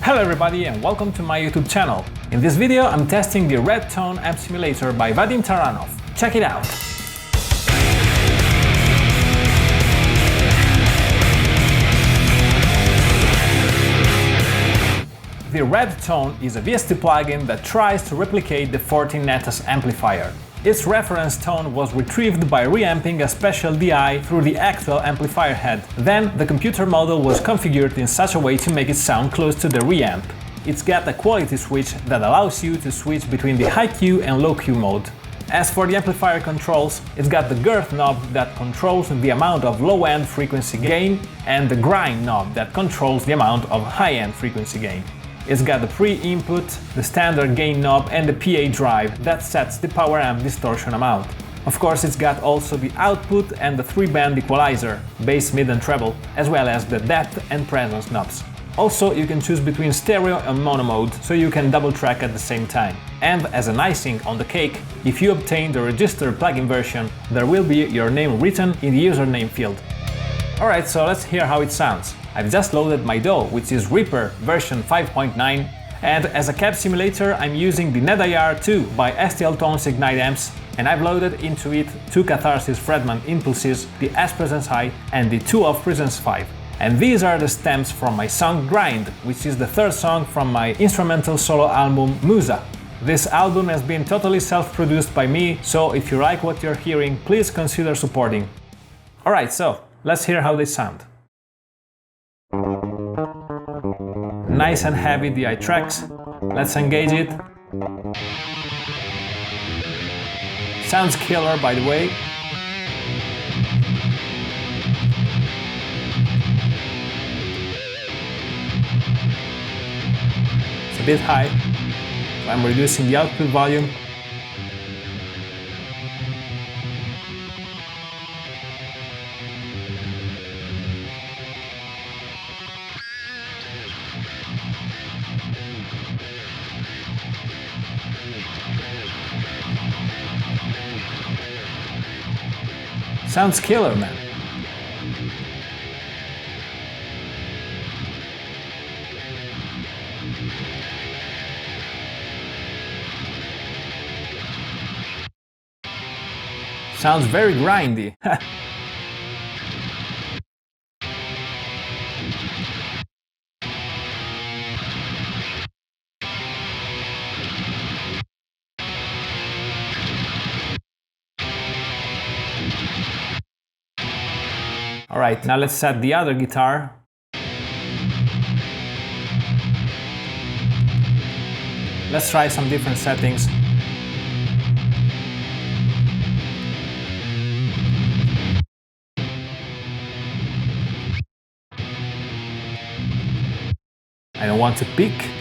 Hello everybody and welcome to my YouTube channel. In this video I'm testing the RedTone amp simulator by Vadim Taranov. Check it out! The RedTone is a VST plugin that tries to replicate the 14 Netas amplifier. Its reference tone was retrieved by reamping a special DI through the actual amplifier head. Then the computer model was configured in such a way to make it sound close to the reamp. It's got a quality switch that allows you to switch between the high Q and low Q mode. As for the amplifier controls, it's got the girth knob that controls the amount of low-end frequency gain and the grind knob that controls the amount of high-end frequency gain. It's got the pre-input, the standard gain knob and the PA drive that sets the power amp distortion amount. Of course, it's got also the output and the 3-band equalizer, bass, mid and treble, as well as the depth and presence knobs. Also, you can choose between stereo and mono mode, so you can double track at the same time. And as an icing on the cake, if you obtain the registered plugin version, there will be your name written in the username field. Alright, so let's hear how it sounds. I've just loaded my DAW, which is Reaper version 5.9, and as a cab simulator I'm using the NetIR 2 by STL Tones Ignite amps, and I've loaded into it 2 Catharsis Fredman impulses, the S Presence High and the 2 of Presence 5. And these are the stems from my song Grind, which is the third song from my instrumental solo album Musa. This album has been totally self-produced by me, so if you like what you're hearing, please consider supporting. Alright, so let's hear how they sound. Nice and heavy DI tracks. Let's engage it. Sounds killer, by the way. It's a bit high, so I'm reducing the output volume. Sounds killer, man. Sounds very grindy. Alright, now let's set the other guitar. Let's try some different settings. I don't want to peak.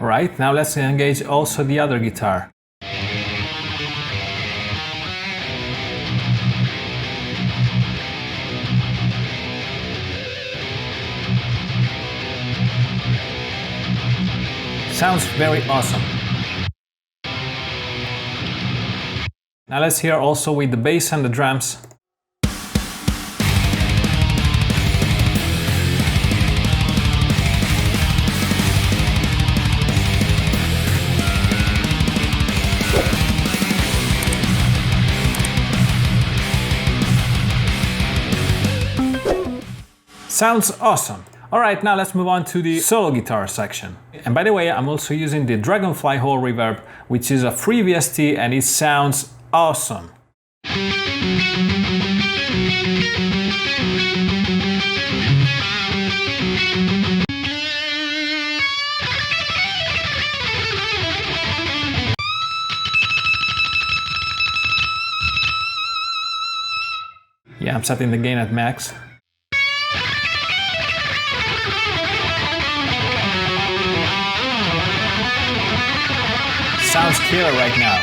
Alright, now let's engage also the other guitar. Sounds very awesome. Now let's hear also with the bass and the drums. Sounds awesome! Alright, now let's move on to the solo guitar section. And by the way, I'm also using the Dragonfly Hole Reverb, which is a free VST and it sounds awesome. Yeah, I'm setting the gain at max. Sounds killer right now.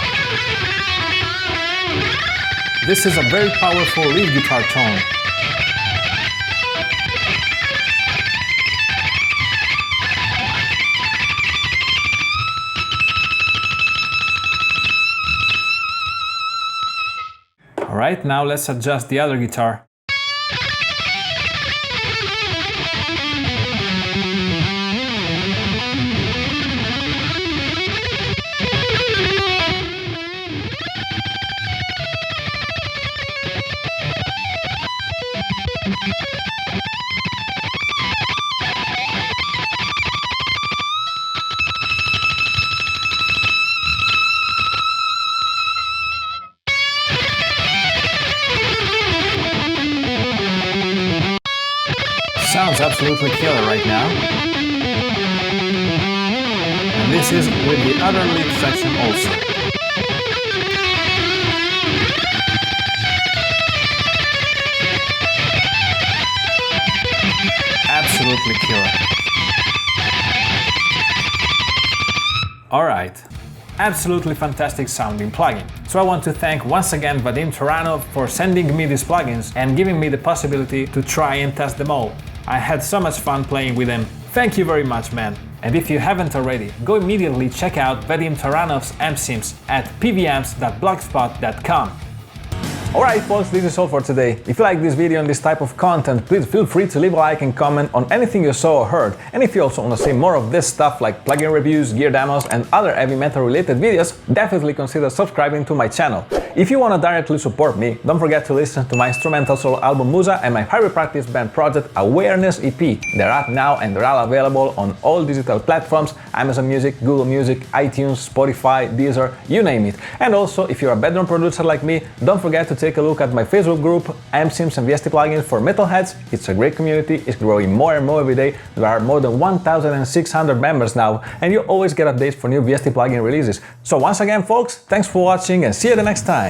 This is a very powerful lead guitar tone. Alright, now let's adjust the other guitar. Sounds absolutely killer right now. And this is with the other lead section also. Absolutely killer. Alright. Absolutely fantastic sounding plugin. So I want to thank once again Vadim Taranov for sending me these plugins and giving me the possibility to try and test them all. I had so much fun playing with them. Thank you very much, man. And if you haven't already, go immediately check out Vadim Taranov's amp sims at pvamps.blogspot.com. Alright folks, this is all for today. If you like this video and this type of content, please feel free to leave a like and comment on anything you saw or heard. And if you also want to see more of this stuff like plugin reviews, gear demos and other heavy metal related videos, definitely consider subscribing to my channel. If you want to directly support me, don't forget to listen to my instrumental solo album Musa and my private practice band project Awareness EP. They're out now and they're all available on all digital platforms: Amazon Music, Google Music, iTunes, Spotify, Deezer, you name it. And also, if you're a bedroom producer like me, don't forget to take a look at my Facebook group, Amp Sims and VST Plugins for Metalheads. It's a great community, it's growing more and more every day. There are more than 1,600 members now, and you always get updates for new VST plugin releases. So once again folks, thanks for watching and see you the next time.